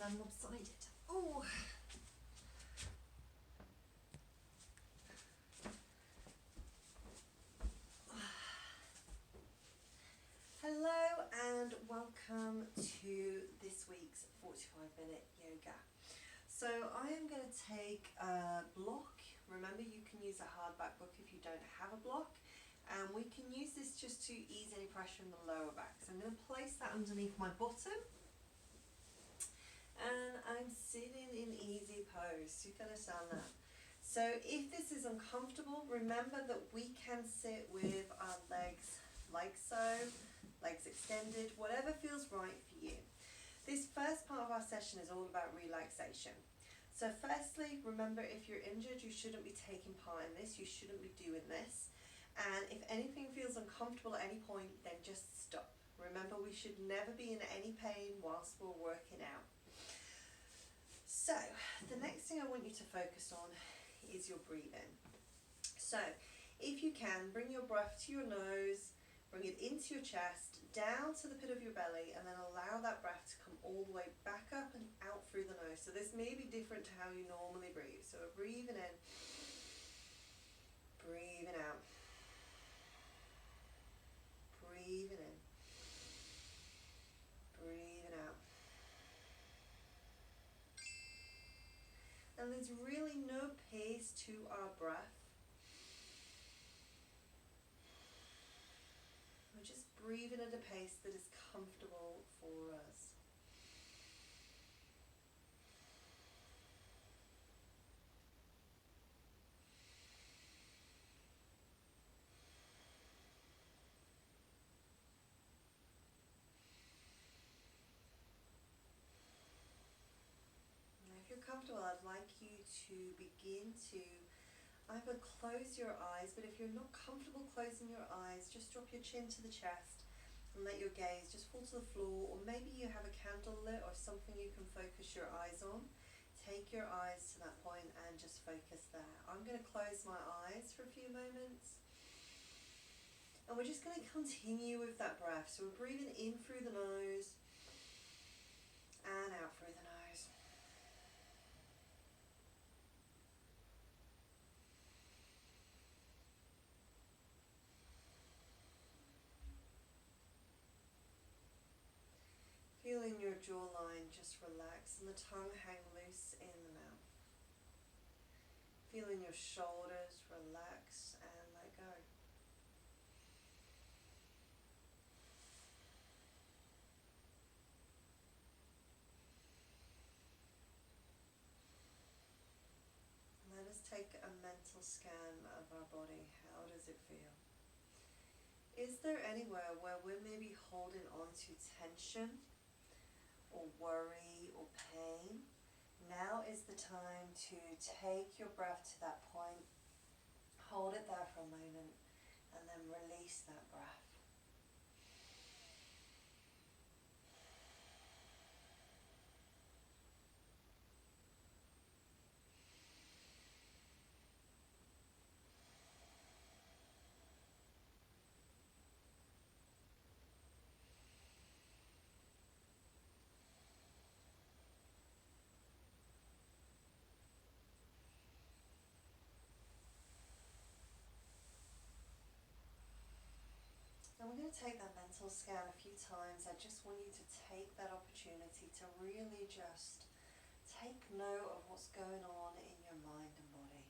I'm lopsided. Oh. Hello and welcome to this week's 45-minute yoga. So I am going to take a block. Remember, you can use a hardback book if you don't have a block. And we can use this just to ease any pressure in the lower back. So I'm going to place that underneath my bottom. And I'm sitting in easy pose. You can understand that. So if this is uncomfortable, remember that we can sit with our legs like so, legs extended, whatever feels right for you. This first part of our session is all about relaxation. So firstly, remember, if you're injured, you shouldn't be taking part in this. You shouldn't be doing this. And if anything feels uncomfortable at any point, then just stop. Remember, we should never be in any pain whilst we're working out. So the next thing I want you to focus on is your breathing. So if you can, bring your breath to your nose, bring it into your chest, down to the pit of your belly, and then allow that breath to come all the way back up and out through the nose. So this may be different to how you normally breathe. So we're breathing in, breathing out, breathing in, breathing out. And there's really no pace to our breath. We're just breathing at a pace that is comfortable for us. Now, if you're comfortable, I'd like you to begin to either close your eyes, but if you're not comfortable closing your eyes, just drop your chin to the chest and let your gaze just fall to the floor, or maybe you have a candle lit or something you can focus your eyes on. Take your eyes to that point and just focus there. I'm going to close my eyes for a few moments. And we're just going to continue with that breath. So we're breathing in through the nose and out through the nose. Feeling your jawline just relax and the tongue hang loose in the mouth. Feeling your shoulders relax and let go. Let us take a mental scan of our body. How does it feel? Is there anywhere where we're maybe holding on to tension or worry or pain? Now is the time to take your breath to that point, hold it there for a moment, and then release that breath. And we're going to take that mental scan a few times. I just want you to take that opportunity to really just take note of what's going on in your mind and body.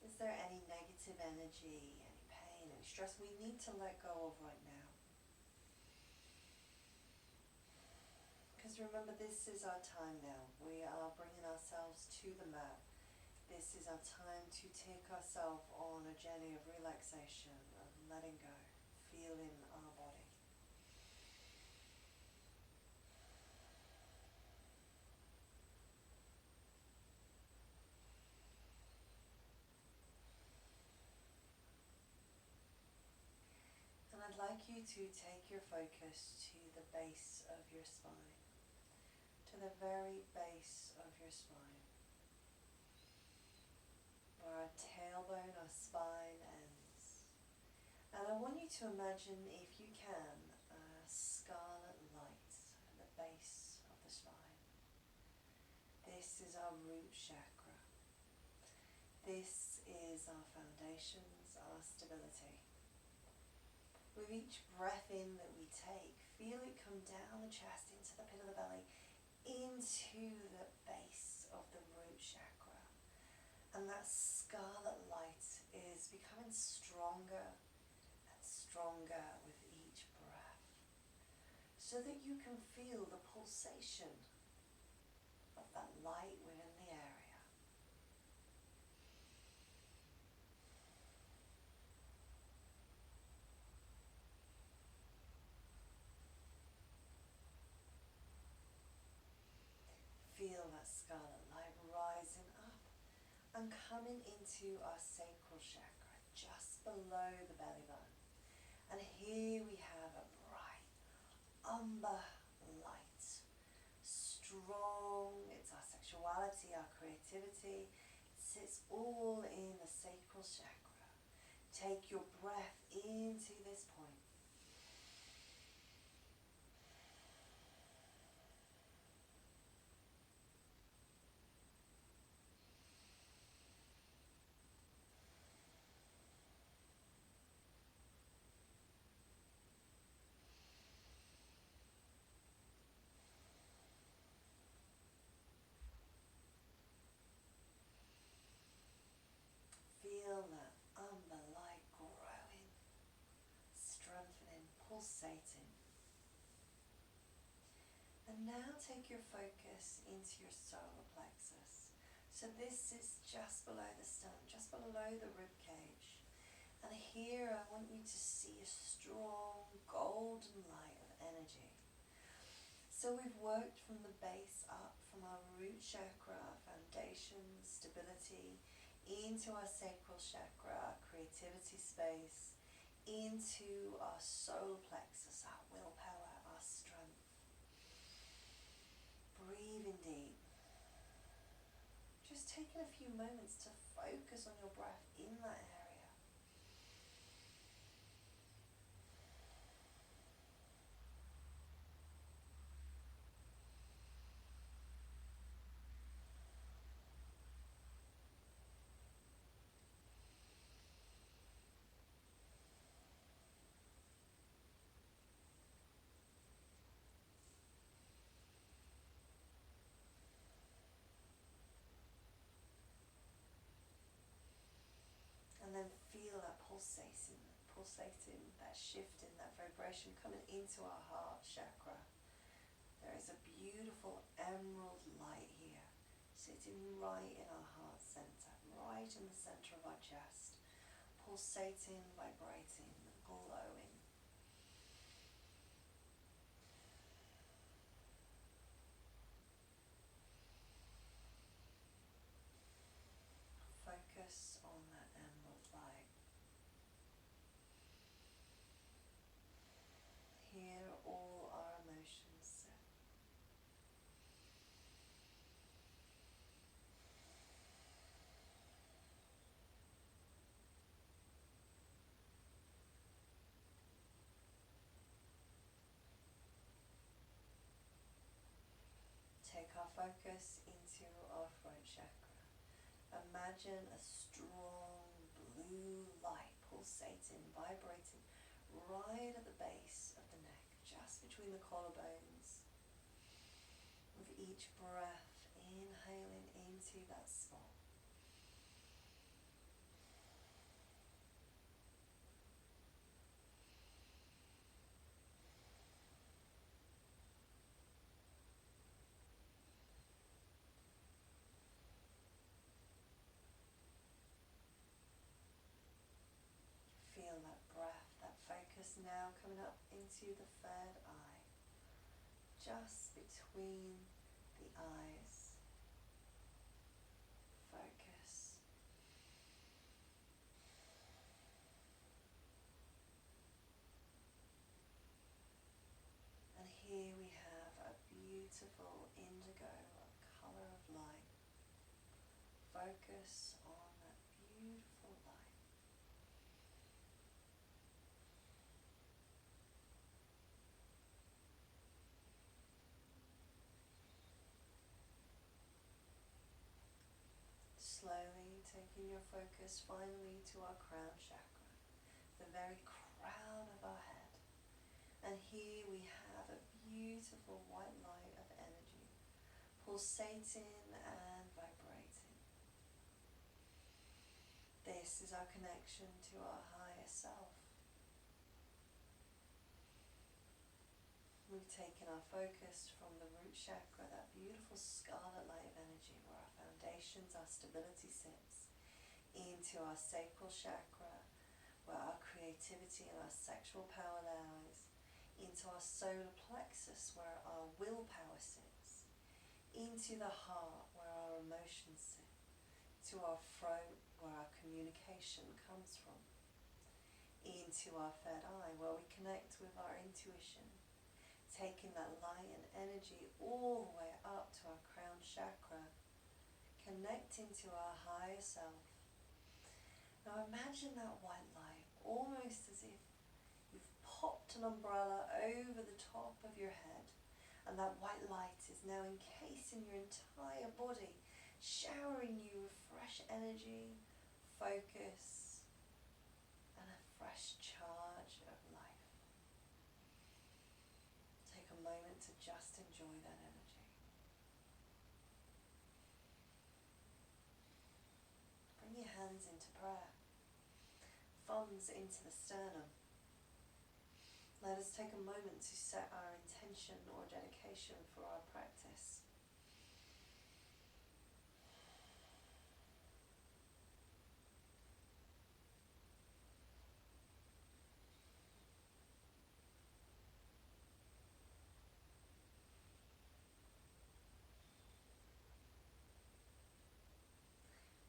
Is there any negative energy, any pain, any stress we need to let go of right now? Because remember, this is our time now. We are bringing ourselves to the mat. This is our time to take ourselves on a journey of relaxation, of letting go, feeling our body. And I'd like you to take your focus to the base of your spine, to the very base of your spine, where our tailbone, our spine ends. And I want you to imagine, if you can, a scarlet light at the base of the spine. This is our root chakra. This is our foundations, our stability. With each breath in that we take, feel it come down the chest into the pit of the belly, into the base of the root chakra. And that scarlet light is becoming stronger and stronger with each breath, so that you can feel the pulsation of that light within the area. Feel that scarlet light rising up and coming into our sacral chakra, just below the belly button. And here we have a bright umber light, strong. It's our sexuality, our creativity. It sits all in the sacral chakra. Take your breath into this point. Feel that umber light growing, strengthening, pulsating. And now take your focus into your solar plexus. So this is just below the sternum, just below the rib cage. And here I want you to see a strong golden light of energy. So we've worked from the base up, from our root chakra, our foundation, stability, into our sacral chakra, our creativity space, into our solar plexus, our willpower, our strength. Breathing deep. Just taking a few moments to focus on your breath in that area. And then feel that pulsating, that shifting, that vibration coming into our heart chakra. There is a beautiful emerald light here, sitting right in our heart center, right in the center of our chest, pulsating, vibrating, glowing. Focus on that emerald light. Here all our emotions sit. Take our focus into our throat chakra. Imagine a strong blue light pulsating, vibrating right at the base of the neck, just between the collarbones. With each breath, inhaling into that spot. Feel that breath, that focus now coming up into the third eye, just between the eyes. Focus. And here we have a beautiful indigo, a color of light. Focus on that beautiful light. taking your focus finally to our crown chakra, the very crown of our head. And here we have a beautiful white light of energy, pulsating and vibrating. This is our connection to our higher self. We've taken our focus from the root chakra, that beautiful scarlet light of energy where our foundations, our stability sits, into our sacral chakra where our creativity and our sexual power lies, into our solar plexus where our willpower sits, into the heart where our emotions sit, to our throat where our communication comes from, into our third eye where we connect with our intuition, taking that light and energy all the way up to our crown chakra, connecting to our higher self. Now imagine that white light, almost as if you've popped an umbrella over the top of your head, and that white light is now encasing your entire body, showering you with fresh energy, focus, and a fresh charge of life. Take a moment to just enjoy that energy. Bring your hands into prayer, thumbs into the sternum. Let us take a moment to set our intention or dedication for our practice.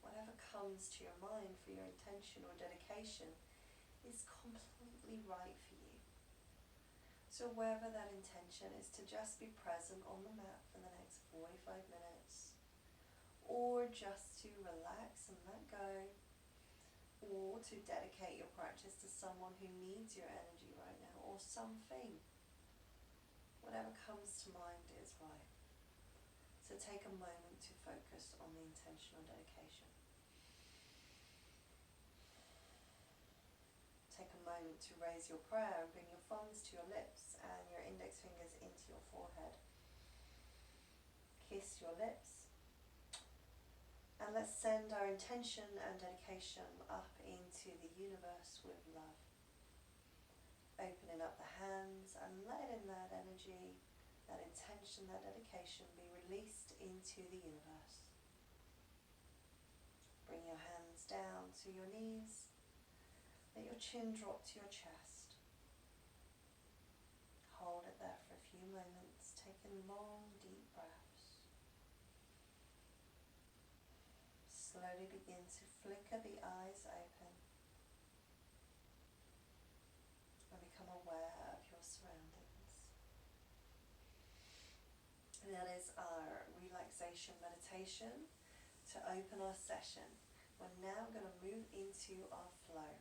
Whatever comes to your mind for your intention or dedication is completely right for you. So whether that intention is to just be present on the mat for the next 45 minutes, or just to relax and let go, or to dedicate your practice to someone who needs your energy right now, or something, whatever comes to mind is right. So take a moment to focus on the intention or dedication. Take a moment to raise your prayer and bring your thumbs to your lips and your index fingers into your forehead. Kiss your lips. And let's send our intention and dedication up into the universe with love. Opening up the hands and letting that energy, that intention, that dedication be released into the universe. Bring your hands down to your knees. Let your chin drop to your chest. Hold it there for a few moments, taking long, deep breaths. Slowly begin to flicker the eyes open and become aware of your surroundings. And that is our relaxation meditation to open our session. We're now going to move into our flow.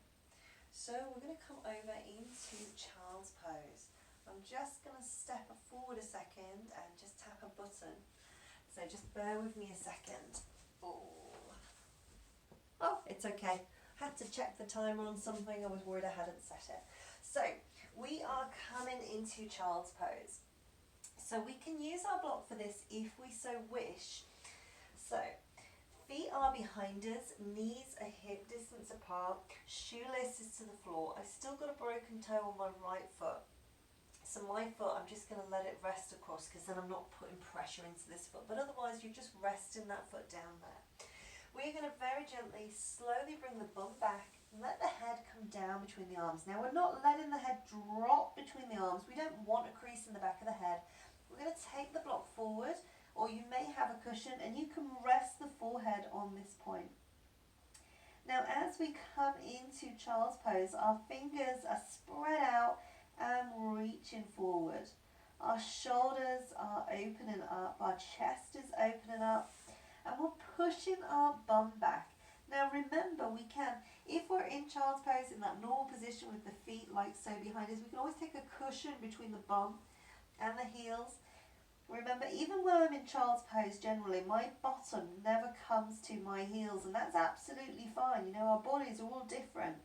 So we're going to come over into child's pose. I'm just going to step forward a second and just tap a button. So just bear with me a second. Oh, it's okay. Had to check the timer on something. I was worried I hadn't set it. So we are coming into child's pose. So we can use our block for this if we so wish. So feet are behind us, knees are hip distance apart, shoelaces to the floor. I've still got a broken toe on my right foot. So my foot, I'm just going to let it rest across because then I'm not putting pressure into this foot. But otherwise, you're just resting that foot down there. We're going to very gently, slowly bring the bum back and let the head come down between the arms. Now, we're not letting the head drop between the arms. We don't want a crease in the back of the head. We're going to take the block forward, or you may have a cushion, and you can rest the forehead on this point. Now, as we come into child's pose, our fingers are spread out and reaching forward. Our shoulders are opening up, our chest is opening up, and we're pushing our bum back. Now remember, we can, if we're in child's pose in that normal position with the feet like so behind us, we can always take a cushion between the bum and the heels. Remember, even when I'm in child's pose, generally, my bottom never comes to my heels, and that's absolutely fine. You know, our bodies are all different.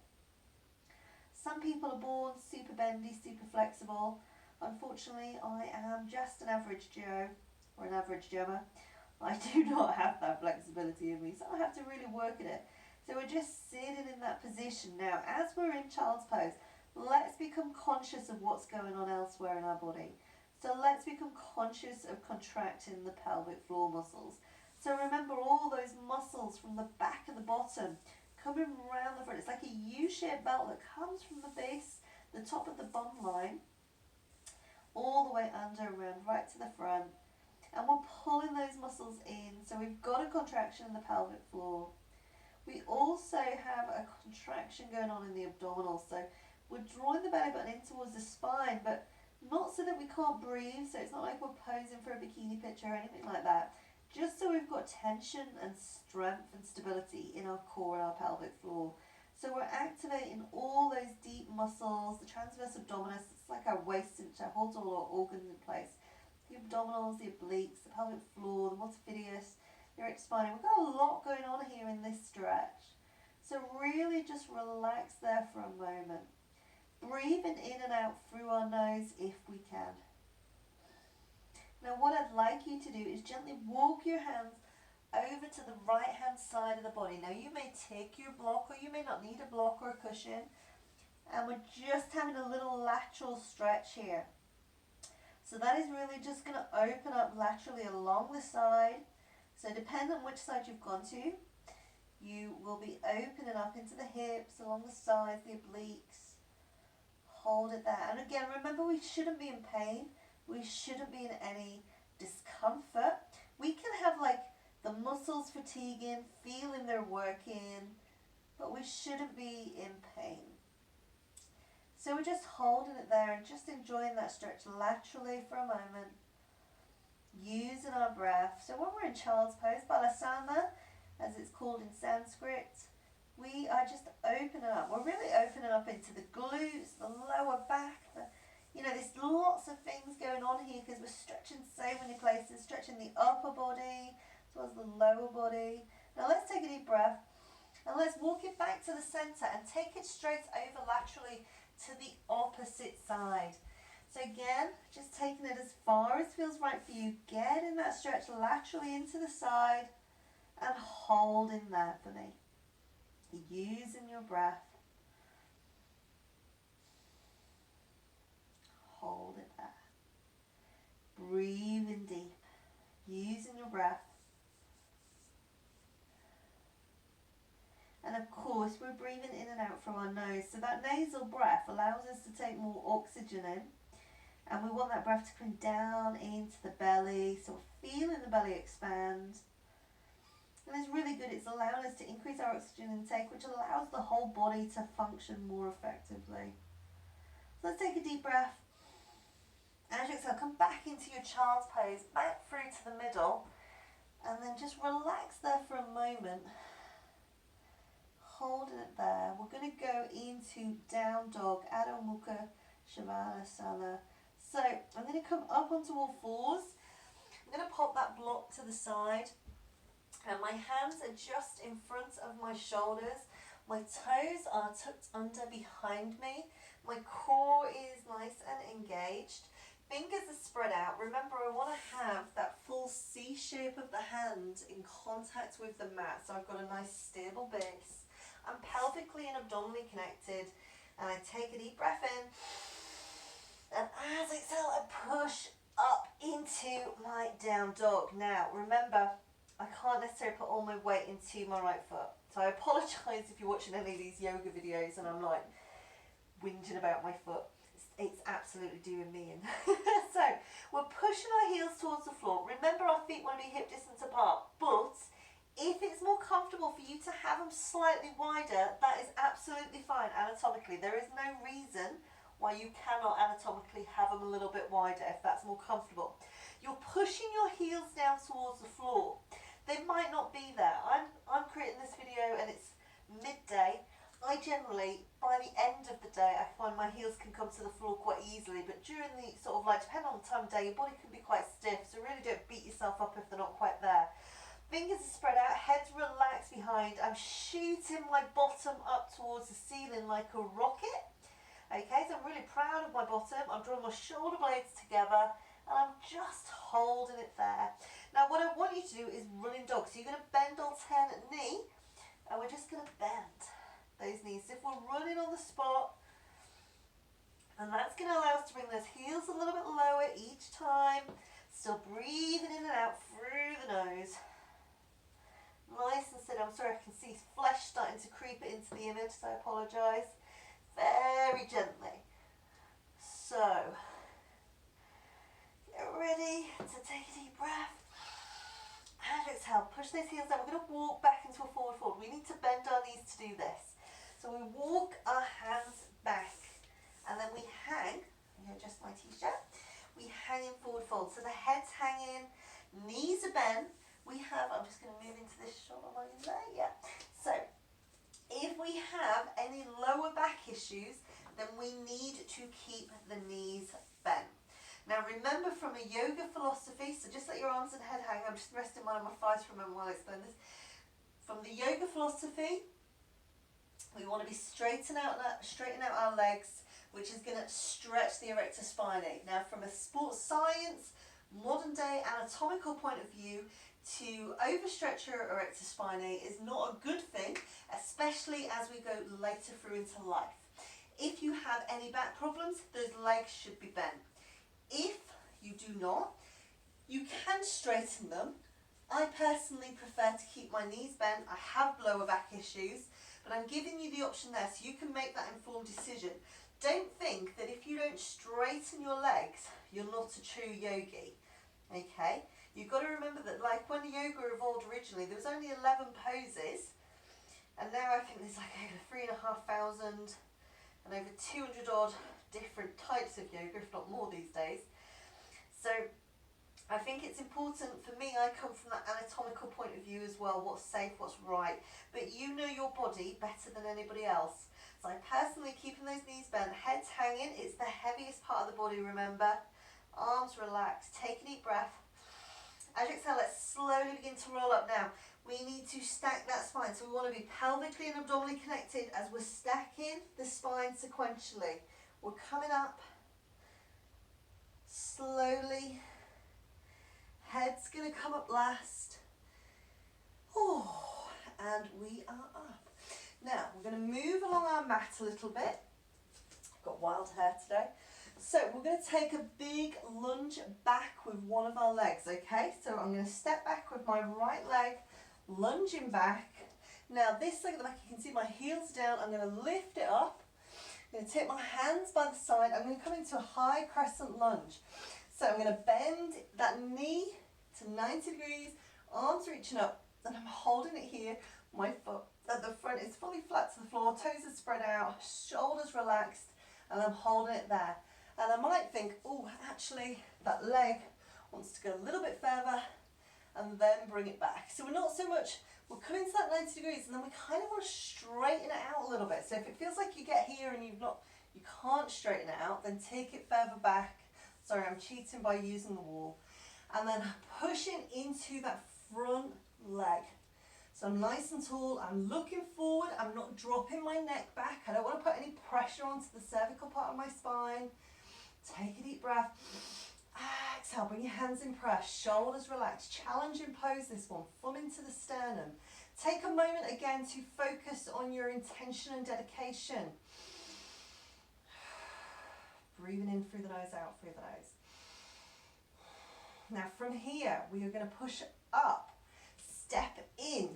Some people are born super bendy, super flexible. Unfortunately, I am just an average Joe, or an average Gemma. I do not have that flexibility in me, so I have to really work at it. So we're just sitting in that position. Now, as we're in child's pose, let's become conscious of what's going on elsewhere in our body. So let's become conscious of contracting the pelvic floor muscles. So remember all those muscles from the back and the bottom coming around the front. It's like a U-shaped belt that comes from the base, the top of the bum line, all the way under, around, right to the front. And we're pulling those muscles in. So we've got a contraction in the pelvic floor. We also have a contraction going on in the abdominals. So we're drawing the belly button in towards the spine, but not so that we can't breathe. So it's not like we're posing for a bikini picture or anything like that. Just so we've got tension and strength and stability in our core and our pelvic floor. So we're activating all those deep muscles, the transverse abdominis, it's like our waist cincher, holds all our organs in place. The abdominals, the obliques, the pelvic floor, the multifidus, the iliac spine. We've got a lot going on here in this stretch. So really just relax there for a moment. Breathing in and out through our nose if we can. Now what I'd like you to do is gently walk your hands over to the right hand side of the body. Now you may take your block, or you may not need a block or a cushion. And we're just having a little lateral stretch here. So that is really just going to open up laterally along the side. So depending on which side you've gone to, you will be opening up into the hips, along the sides, the obliques. Hold it there. And again, remember, we shouldn't be in pain. We shouldn't be in any discomfort. We can have like the muscles fatiguing, feeling they're working, but we shouldn't be in pain. So we're just holding it there and just enjoying that stretch laterally for a moment. Using our breath. So when we're in child's pose, balasana, as it's called in Sanskrit, we are just opening up. We're really opening up into the glutes, the lower back. There's lots of things going on here because we're stretching so many places, stretching the upper body as well as the lower body. Now let's take a deep breath and let's walk it back to the center and take it straight over laterally to the opposite side. So again, just taking it as far as feels right for you, getting that stretch laterally into the side and holding there for me. Using your breath. Hold it there. Breathing deep. Using your breath. And of course, we're breathing in and out from our nose. So that nasal breath allows us to take more oxygen in. And we want that breath to come down into the belly. So we're feeling the belly expand. And it's really good. It's allowing us to increase our oxygen intake, which allows the whole body to function more effectively. So let's take a deep breath. As you exhale, come back into your child's pose, back through to the middle. And then just relax there for a moment. Holding it there. We're going to go into down dog, Adho Mukha Shavasana. So I'm going to come up onto all fours. I'm going to pop that block to the side. And my hands are just in front of my shoulders. My toes are tucked under behind me. My core is nice and engaged. Fingers are spread out. Remember, I want to have that full C shape of the hand in contact with the mat. So I've got a nice stable base. I'm pelvically and abdominally connected. And I take a deep breath in. And as I exhale, I push up into my down dog. Now, remember, I can't necessarily put all my weight into my right foot. So I apologise if you're watching any of these yoga videos and I'm like whinging about my foot. It's absolutely doing me in. So we're pushing our heels towards the floor. Remember, our feet want to be hip distance apart, but if it's more comfortable for you to have them slightly wider, that is absolutely fine anatomically. There is no reason why you cannot anatomically have them a little bit wider if that's more comfortable. You're pushing your heels down towards the floor. They might not be there. I'm creating this video and it's midday. I generally, by the end of the day, I find my heels can come to the floor quite easily, but during the sort of like, depending on the time of day, your body can be quite stiff, so really don't beat yourself up if they're not quite there. Fingers are spread out, head's relaxed behind. I'm shooting my bottom up towards the ceiling like a rocket. Okay, so I'm really proud of my bottom. I'm drawing my shoulder blades together and I'm just holding it there. Now what I want you to do is running dog. So you're going to bend alternate knee and we're just going to bend those knees. So if we're running on the spot, and that's going to allow us to bring those heels a little bit lower each time. Still breathing in and out through the nose. Nice and steady. I'm sorry, I can see flesh starting to creep into the image, so I apologise. Very gently. So, get ready to take a deep breath. And exhale. Push those heels down. We're going to walk back into a forward fold. We need to bend our knees to do this. So we walk our hands back. And then we hang. I'm going to adjust my t-shirt. We hang in forward fold. So the head's hanging, knees are bent. We have, I'm just going to move into this shoulder line there, yeah. So, if we have any lower back issues, then we need to keep the knees bent. Now remember from a yoga philosophy, so just let your arms and head hang, I'm just resting mine on my thighs for a moment while I explain this. From the yoga philosophy, we want to be straightening out our legs, which is going to stretch the erector spinae. Now from a sports science, modern day anatomical point of view, to overstretch your erector spinae is not a good thing, especially as we go later through into life. If you have any back problems, those legs should be bent. If you do not, you can straighten them. I personally prefer to keep my knees bent. I have lower back issues, but I'm giving you the option there so you can make that informed decision. Don't think that if you don't straighten your legs, you're not a true yogi, okay? You've got to remember that like when yoga evolved originally, there was only 11 poses, and now I think there's like over 3,500 and over 200 odd different types of yoga, if not more these days. So I think it's important for me, I come from that anatomical point of view as well, what's safe, what's right, but you know your body better than anybody else. So I personally keeping those knees bent, heads hanging, it's the heaviest part of the body, remember, arms relaxed, take a deep breath. As you exhale, let's slowly begin to roll up now. We need to stack that spine. So we want to be pelvically and abdominally connected as we're stacking the spine sequentially. We're coming up slowly. Head's going to come up last. Oh, and we are up. Now, we're going to move along our mat a little bit. I've got wild hair today. So we're going to take a big lunge back with one of our legs, okay? So I'm going to step back with my right leg, lunging back. Now this leg at the back, you can see my heels down. I'm going to lift it up. I'm going to take my hands by the side. I'm going to come into a high crescent lunge. So I'm going to bend that knee to 90 degrees, arms reaching up, and I'm holding it here. My foot at the front is fully flat to the floor, toes are spread out, shoulders relaxed, and I'm holding it there. And I might think, oh, actually, that leg wants to go a little bit further and then bring it back. So we're not so much, we're coming to that 90 degrees and then we kind of want to straighten it out a little bit. So if it feels like you get here and you can't straighten it out, then take it further back. Sorry, I'm cheating by using the wall. And then pushing into that front leg. So I'm nice and tall, I'm looking forward, I'm not dropping my neck back. I don't want to put any pressure onto the cervical part of my spine. Take a deep breath. Exhale, bring your hands in press, shoulders relaxed, challenging pose this one, thumb into the sternum. Take a moment again to focus on your intention and dedication. Breathing in through the nose, out through the nose. Now from here, we are going to push up, step in.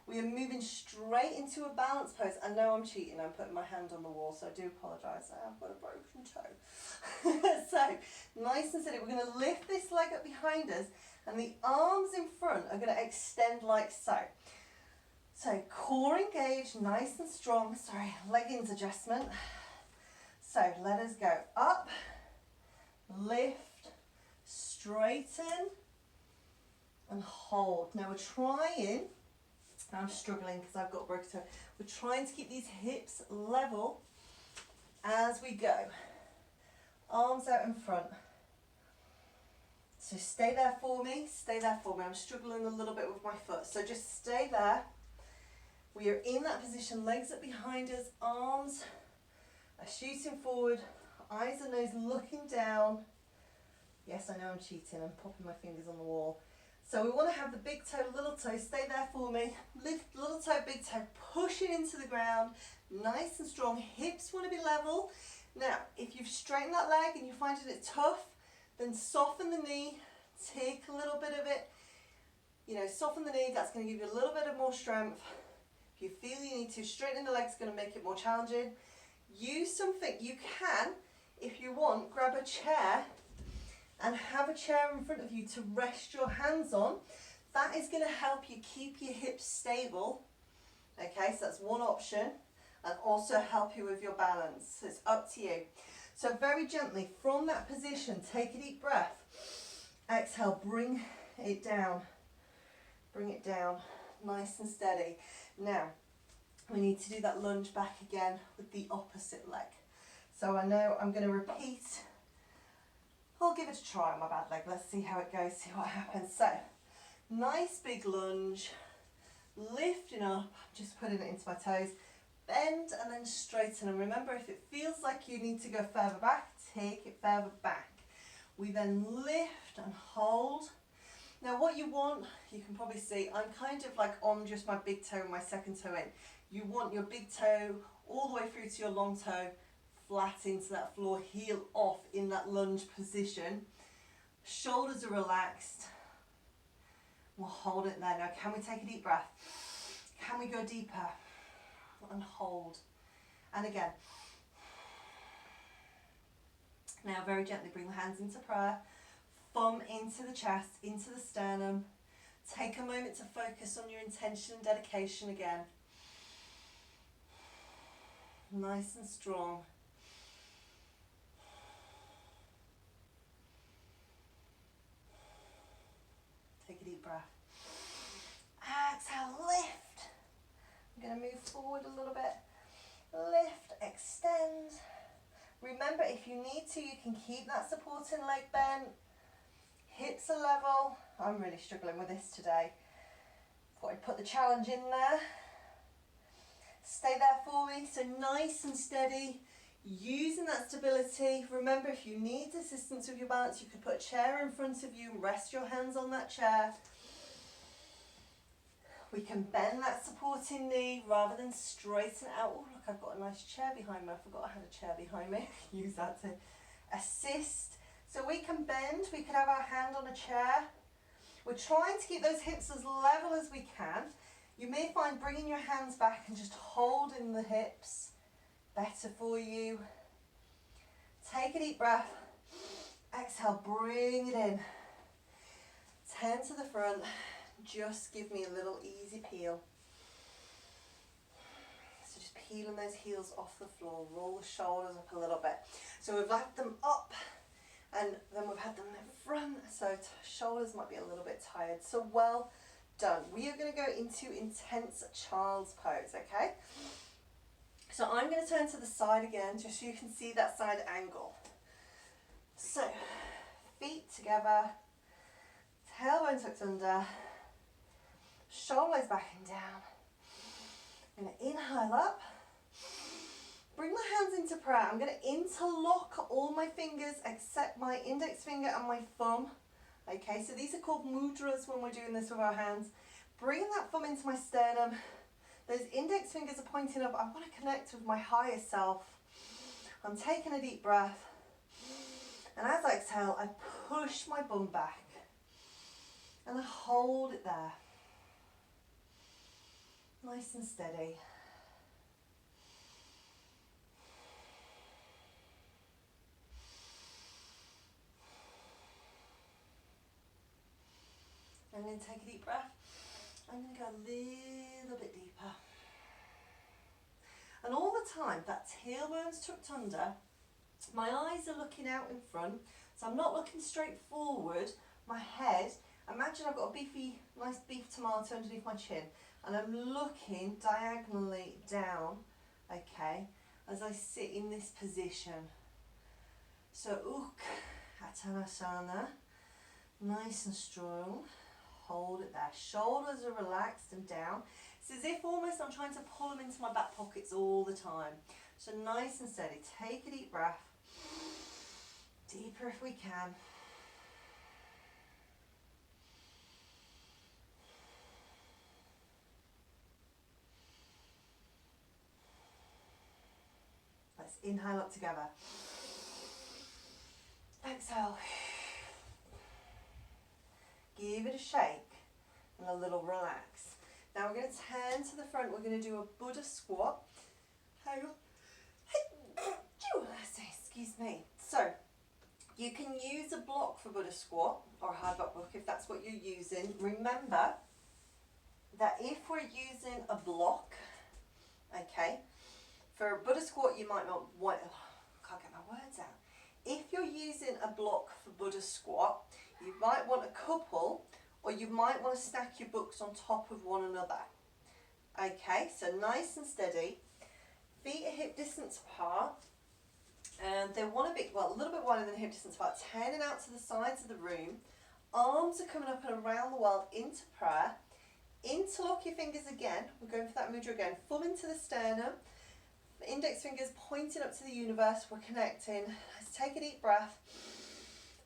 We are moving straight into a balance pose. I know I'm cheating, I'm putting my hand on the wall, so I do apologise. I've got a broken toe. So, nice and steady. We're going to lift this leg up behind us, and the arms in front are going to extend like so. So, core engaged, nice and strong. Sorry, leggings adjustment. So, let us go up, lift, straighten, and hold. Now we're trying I'm struggling because I've got a broken toe. We're trying to keep these hips level as we go. Arms out in front. So stay there for me, stay there for me. I'm struggling a little bit with my foot, so just stay there. We are in that position, legs up behind us, arms are shooting forward, eyes and nose looking down. Yes, I know I'm cheating, I'm popping my fingers on the wall. So we want to have the big toe, little toe, stay there for me. Lift little toe, big toe, push it into the ground, nice and strong. Hips want to be level. Now, if you've straightened that leg and you're finding it tough, then soften the knee, take a little bit of it, soften the knee, that's going to give you a little bit of more strength. If you feel you need to, straighten the leg is going to make it more challenging. Use something, you can, if you want, grab a chair and have a chair in front of you to rest your hands on. That is going to help you keep your hips stable. Okay, so that's one option, and also help you with your balance. So it's up to you. So very gently from that position, take a deep breath. Exhale, bring it down. Bring it down, nice and steady. Now, we need to do that lunge back again with the opposite leg. So I know I'm going to repeat. I'll give it a try on my bad leg. Let's see how it goes, see what happens. So, nice big lunge, lifting up, just putting it into my toes. Bend and then straighten, and remember, if it feels like you need to go further back, take it further back. We then lift and hold. Now what you want, you can probably see, I'm kind of like on just my big toe and my second toe in. You want your big toe all the way through to your long toe, flat into that floor, heel off in that lunge position. Shoulders are relaxed. We'll hold it there. Now can we take a deep breath? Can we go deeper? And hold. And again. Now very gently bring the hands into prayer. Thumb into the chest, into the sternum. Take a moment to focus on your intention and dedication again. Nice and strong. Take a deep breath. Exhale, lift. I'm going to move forward a little bit. Lift, extend. Remember, if you need to, you can keep that supporting leg bent. Hips are level. I'm really struggling with this today. Thought I'd put the challenge in there. Stay there for me. So nice and steady. Using that stability. Remember, if you need assistance with your balance, you could put a chair in front of you and rest your hands on that chair. We can bend that supporting knee rather than straighten it out. Oh, look, I've got a nice chair behind me. I forgot I had a chair behind me. Use that to assist. So we can bend. We could have our hand on a chair. We're trying to keep those hips as level as we can. You may find bringing your hands back and just holding the hips better for you. Take a deep breath. Exhale, bring it in. Turn to the front. Just give me a little easy peel. So just peeling those heels off the floor. Roll the shoulders up a little bit. So we've left them up and then we've had them in front. So shoulders might be a little bit tired. So well done. We are going to go into intense child's pose, okay? So I'm going to turn to the side again just so you can see that side angle. So feet together, tailbone tucked under, shoulders back and down. I'm going to inhale up. Bring my hands into prayer. I'm going to interlock all my fingers except my index finger and my thumb. Okay, so these are called mudras when we're doing this with our hands. Bring that thumb into my sternum. Those index fingers are pointing up. I want to connect with my higher self. I'm taking a deep breath. And as I exhale, I push my bum back. And I hold it there. Nice and steady. I'm going to take a deep breath. I'm going to go a little bit deeper. And all the time, that tailbone's tucked under. My eyes are looking out in front. So I'm not looking straight forward. My head, imagine I've got a beefy, nice beef tomato underneath my chin. and I'm looking diagonally down, okay, as I sit in this position. So Uttanasana, nice and strong, hold it there. Shoulders are relaxed and down. It's as if almost I'm trying to pull them into my back pockets all the time. So nice and steady. Take a deep breath. Deeper if we can. Let's inhale up together. Exhale. Give it a shake and a little relax. Now we're going to turn to the front. We're going to do a Buddha squat. Hang on. Excuse me. So you can use a block for Buddha squat or a hard back block if that's what you're using. Remember that if we're using a block, okay, for a Buddha squat you might not want, can't get my words out. If you're using a block for Buddha squat, you might want a couple, or you might want to stack your books on top of one another. Okay, so nice and steady. Feet are hip distance apart. And they want to be, well, a little bit wider than hip distance apart, turning out to the sides of the room. Arms are coming up and around the world into prayer. Interlock your fingers again. We're going for that mudra again. Thumb into the sternum. Index fingers pointing up to the universe. We're connecting. Let's take a deep breath.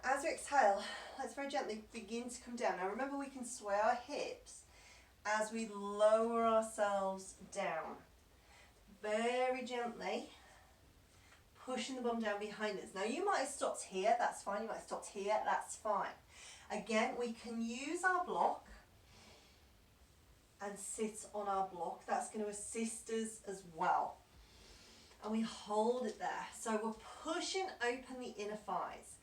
As we exhale, let's very gently begin to come down. Now remember, we can sway our hips as we lower ourselves down. Very gently. Pushing the bum down behind us. Now you might have stopped here, that's fine. You might have stopped here, that's fine. Again, we can use our block and sit on our block. That's going to assist us as well. And we hold it there. So we're pushing open the inner thighs.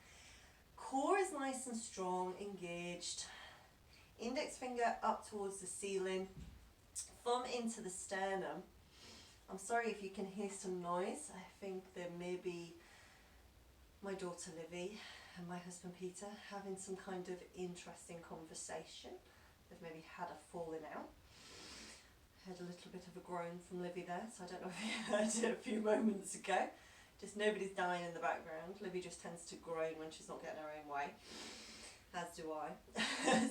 Core is nice and strong, engaged. Index finger up towards the ceiling. Thumb into the sternum. I'm sorry if you can hear some noise. I think there may be my daughter Livy and my husband Peter having some kind of interesting conversation. They've maybe had a falling out. I heard a little bit of a groan from Livy there, so I don't know if you heard it a few moments ago. Just nobody's dying in the background. Livy just tends to groan when she's not getting her own way. As do I.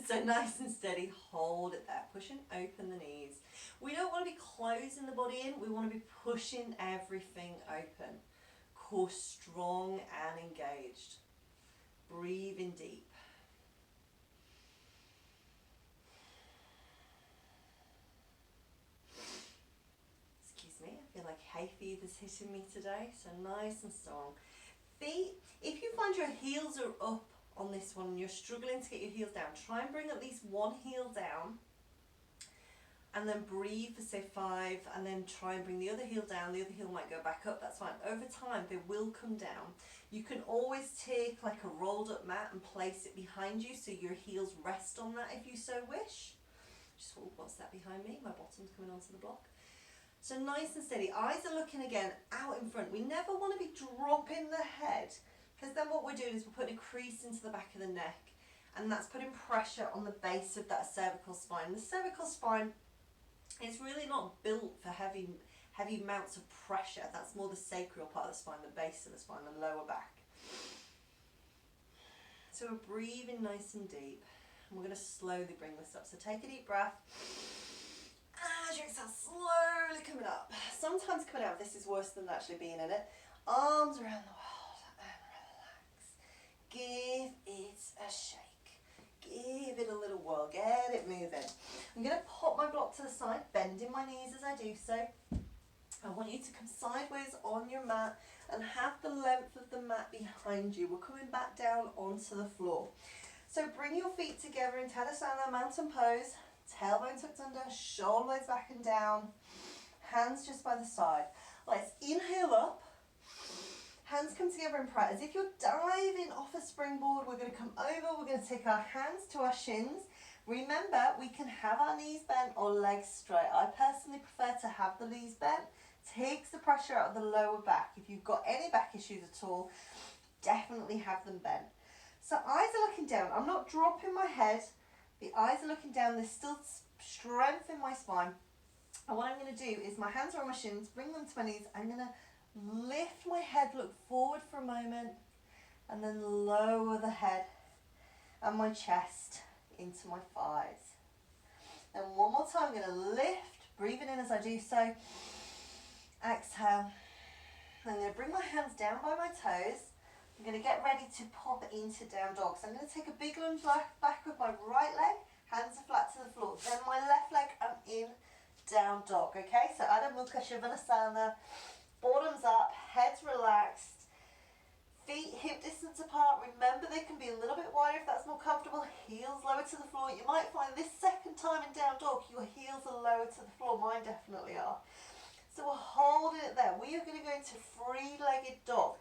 So nice and steady, hold it there, pushing open the knees. We don't want to be closing the body in, we want to be pushing everything open. Core strong and engaged. Breathe in deep. Excuse me, I feel like hay fever's hitting me today, so nice and strong. Feet, if you find your heels are up on this one and you're struggling to get your heels down, try and bring at least one heel down and then breathe for say 5 and then try and bring the other heel down. The other heel might go back up, that's fine. Over time they will come down. You can always take like a rolled up mat and place it behind you so your heels rest on that if you so wish. Just, what's that behind me? My bottom's coming onto the block. So nice and steady. Eyes are looking again out in front. We never want to be dropping the head, because then what we're doing is we're putting a crease into the back of the neck, and that's putting pressure on the base of that cervical spine. The cervical spine is really not built for heavy amounts of pressure. That's more the sacral part of the spine, the base of the spine, the lower back. So we're breathing nice and deep, and we're going to slowly bring this up. So take a deep breath. As you exhale, slowly coming up. Sometimes coming out of this is worse than actually being in it. Arms around the world and relax. Give it a shake. Give it a little whirl. Get it moving. I'm going to pop my block to the side, bending my knees as I do so. I want you to come sideways on your mat and have the length of the mat behind you. We're coming back down onto the floor. So bring your feet together in Tadasana, mountain pose. Tailbone tucked under, shoulder blades back and down. Hands just by the side. Let's inhale up. Hands come together in prayer. As if you're diving off a springboard, we're going to come over. We're going to take our hands to our shins. Remember, we can have our knees bent or legs straight. I personally prefer to have the knees bent. Takes the pressure out of the lower back. If you've got any back issues at all, definitely have them bent. So eyes are looking down. I'm not dropping my head. The eyes are looking down. They're still strengthen my spine. And what I'm going to do is my hands are on my shins, bring them to my knees. I'm going to lift my head, look forward for a moment, and then lower the head and my chest into my thighs. And one more time, I'm going to lift, breathing in as I do so. Exhale. I'm going to bring my hands down by my toes. I'm going to get ready to pop into down dog. So I'm going to take a big lunge back with my right leg, hands are flat to the floor. Then my left leg, I'm in down dog, okay? So Adho Mukha Svanasana, bottoms up, heads relaxed, feet hip distance apart. Remember they can be a little bit wider if that's more comfortable. Heels lower to the floor. You might find this second time in down dog, your heels are lower to the floor. Mine definitely are. So we're holding it there. We are going to go into three-legged dog.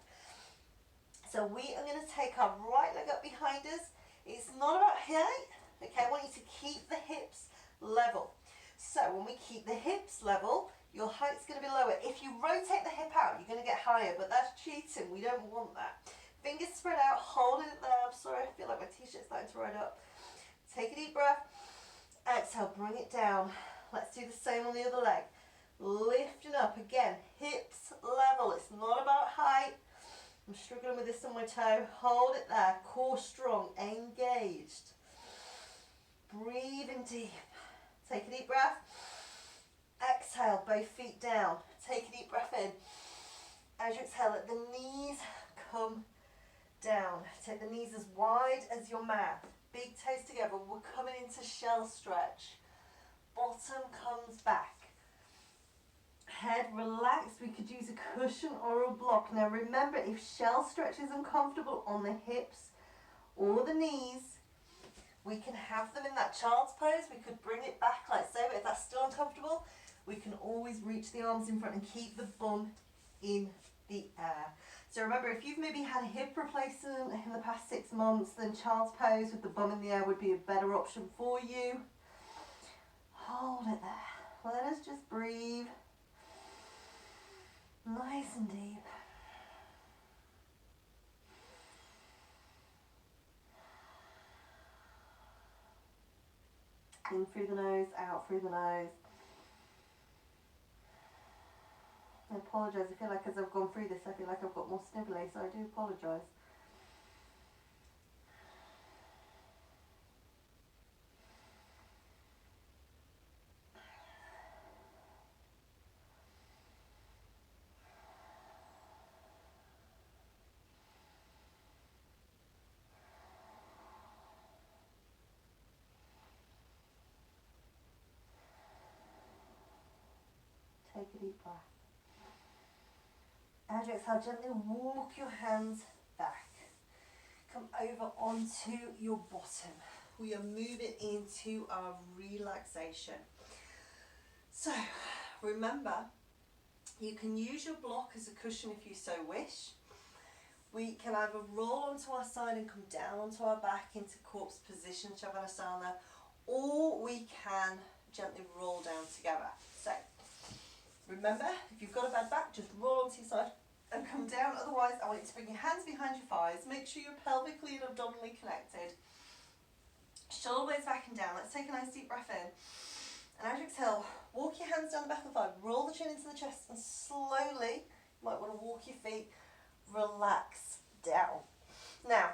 So we are going to take our right leg up behind us. It's not about height, okay? I want you to keep the hips level. So when we keep the hips level, your height's going to be lower. If you rotate the hip out, you're going to get higher, but that's cheating. We don't want that. Fingers spread out, holding it there. I'm sorry, I feel like my t-shirt's starting to ride up. Take a deep breath. Exhale, bring it down. Let's do the same on the other leg. Lifting up again, hips level. It's not about height. I'm struggling with this on my toe. Hold it there. Core strong, engaged. Breathing deep. Take a deep breath. Exhale, both feet down. Take a deep breath in. As you exhale, let the knees come down. Take the knees as wide as your mat. Big toes together. We're coming into shell stretch. Bottom comes back. Head relaxed. We could use a cushion or a block. Now remember, if shell stretch is uncomfortable on the hips or the knees, we can have them in that child's pose. We could bring it back like so, but if that's still uncomfortable, we can always reach the arms in front and keep the bum in the air. So remember, if you've maybe had a hip replacement in the past 6 months, then child's pose with the bum in the air would be a better option for you. Hold it there. Let us just breathe. Nice and deep. In through the nose, out through the nose. I apologise, I feel like as I've gone through this, I feel like I've got more snivelly, so I do apologise. Take a deep breath. As you exhale, gently walk your hands back. Come over onto your bottom. We are moving into our relaxation. So, remember, you can use your block as a cushion if you so wish. We can either roll onto our side and come down onto our back into corpse position, Svanasana, or we can gently roll down together. So, remember, if you've got a bad back, just roll onto your side and come down. Otherwise, I want you to bring your hands behind your thighs. Make sure you're pelvically and abdominally connected. Shoulder blades back and down. Let's take a nice deep breath in. And as you exhale, walk your hands down the back of the thigh. Roll the chin into the chest and slowly, you might want to walk your feet, relax down. Now,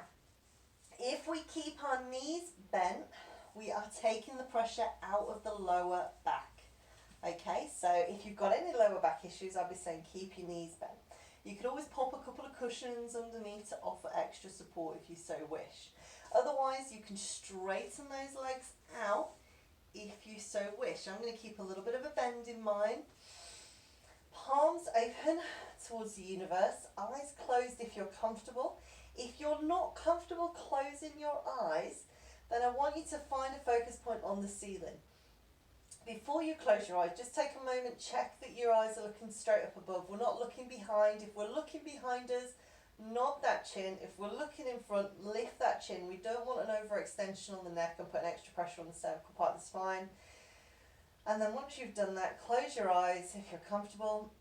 if we keep our knees bent, we are taking the pressure out of the lower back. Okay, so if you've got any lower back issues, I'd be saying keep your knees bent. You could always pop a couple of cushions underneath to offer extra support if you so wish. Otherwise, you can straighten those legs out if you so wish. I'm going to keep a little bit of a bend in mind. Palms open towards the universe, eyes closed if you're comfortable. If you're not comfortable closing your eyes, then I want you to find a focus point on the ceiling. Before you close your eyes, just take a moment, check that your eyes are looking straight up above. We're not looking behind. If we're looking behind us, nod that chin. If we're looking in front, lift that chin. We don't want an overextension on the neck and put an extra pressure on the cervical part of the spine. And then once you've done that, close your eyes if you're comfortable,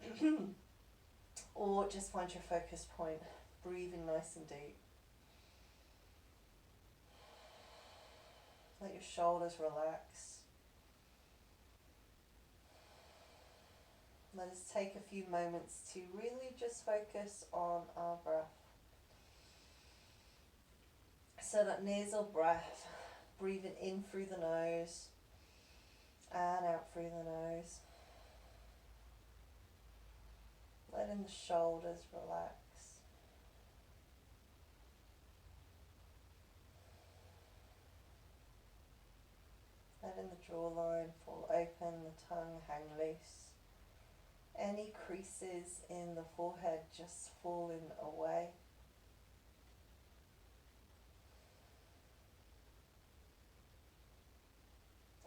or just find your focus point, breathing nice and deep. Let your shoulders relax. let us take a few moments to really just focus on our breath. So that nasal breath, breathing in through the nose and out through the nose. Letting the shoulders relax. Letting the jawline fall open, the tongue hang loose. Any creases in the forehead just falling away.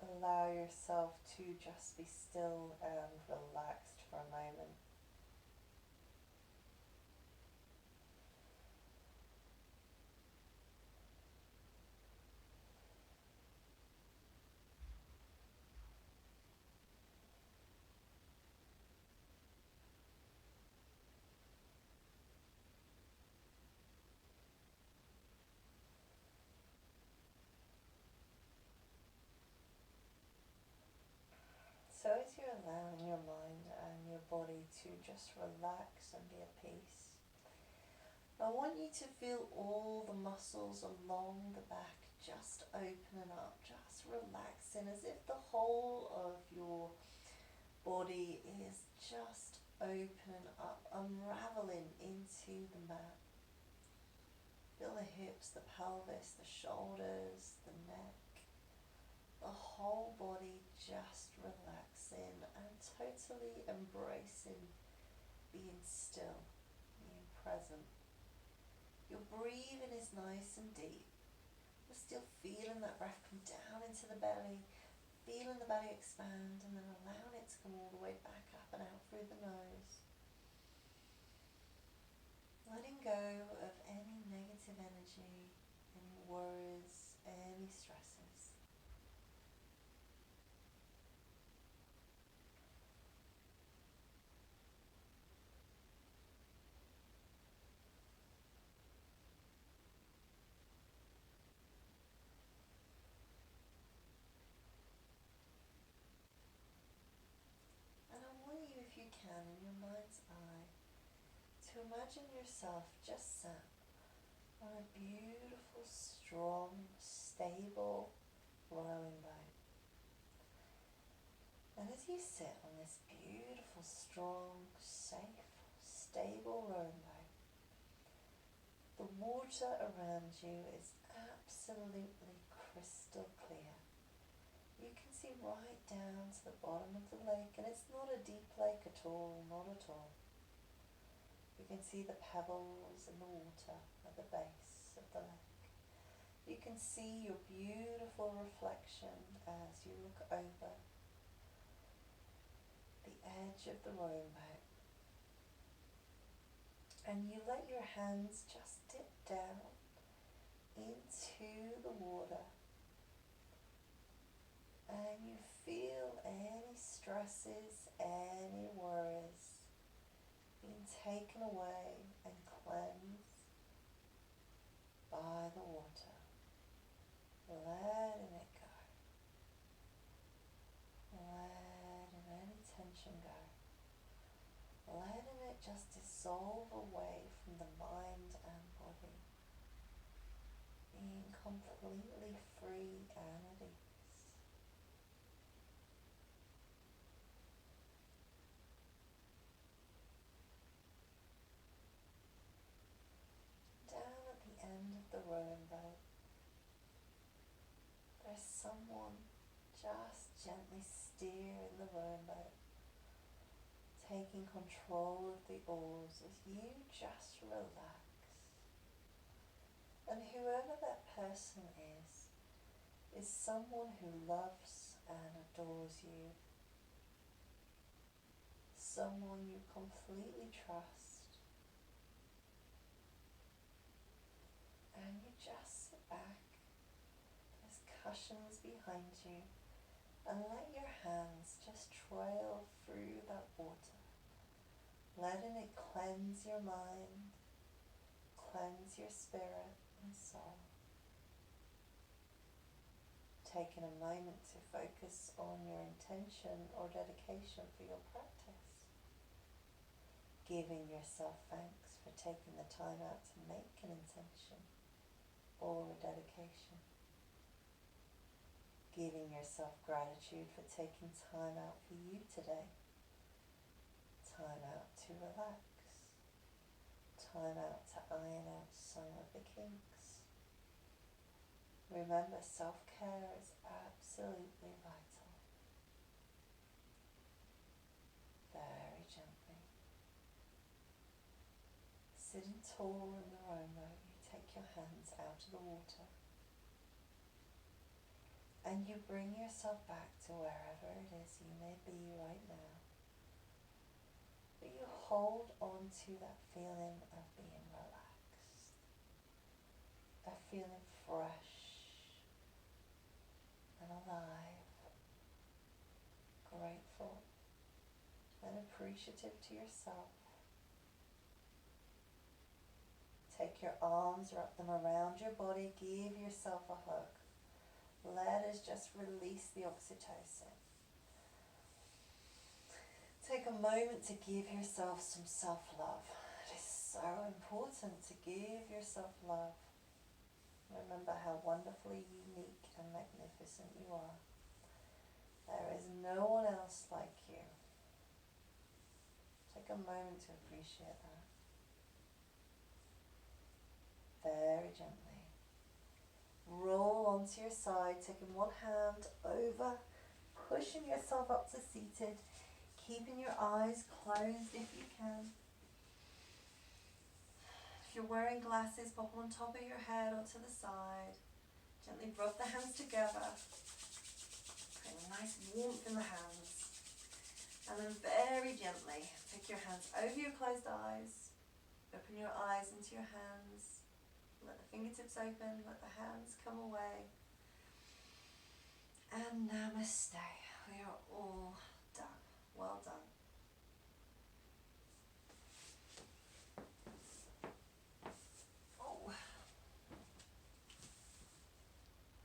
Allow yourself to just be still and relaxed for a moment. So as you're allowing your mind and your body to just relax and be at peace, I want you to feel all the muscles along the back just opening up, just relaxing, as if the whole of your body is just opening up, unraveling into the mat. Feel the hips, the pelvis, the shoulders, the neck. The whole body just relaxing and totally embracing being still, being present. Your breathing is nice and deep. You're still feeling that breath come down into the belly, feeling the belly expand, and then allowing it to come all the way back up and out through the nose. Letting go of any negative energy, any worries, any stresses. And I want you, if you can, in your mind's eye, to imagine yourself just sat on a beautiful, strong, stable rowing boat. And as you sit on this beautiful, strong, safe, stable rowing boat, the water around you is absolutely crystal clear. You can see right down to the bottom of the lake, and it's not a deep lake at all, not at all. You can see the pebbles in the water at the base of the lake. You can see your beautiful reflection as you look over the edge of the rowing boat. And you let your hands just dip down into the water. And you feel any stresses, any worries being taken away and cleansed by the water. Letting it go. Letting any tension go. Letting it just dissolve away from the mind and body. Being completely free and at ease. Down at the end of the rowing boat, there's someone just gently steering the rowing boat, taking control of the oars as you just relax. And whoever that person is someone who loves and adores you, someone you completely trust. And you just sit back, there's cushions behind you, and let your hands just trail through that water, letting it cleanse your mind, cleanse your spirit and soul. Taking a moment to focus on your intention or dedication for your practice. Giving yourself thanks for taking the time out to make an intention or a dedication. Giving yourself gratitude for taking time out for you today. Time out to relax. Time out to iron out some of the kinks. Remember, self-care is absolutely vital. Very gently. Sitting tall in the rainbow, you take your hands out of the water and you bring yourself back to wherever it is you may be right now. But you hold on to that feeling of being relaxed, of feeling fresh and alive, grateful and appreciative to yourself. Take your arms, wrap them around your body, give yourself a hug. Let us just release the oxytocin. Take a moment to give yourself some self-love. It is so important to give yourself love. Remember how wonderfully unique and magnificent you are. There is no one else like you. Take a moment to appreciate that. Very gently. Roll onto your side, taking one hand over, pushing yourself up to seated, keeping your eyes closed if you can. If you're wearing glasses, pop them on top of your head or to the side. Gently rub the hands together, create a nice warmth in the hands. And then very gently take your hands over your closed eyes, open your eyes into your hands. Let the fingertips open, let the hands come away. And namaste. We are all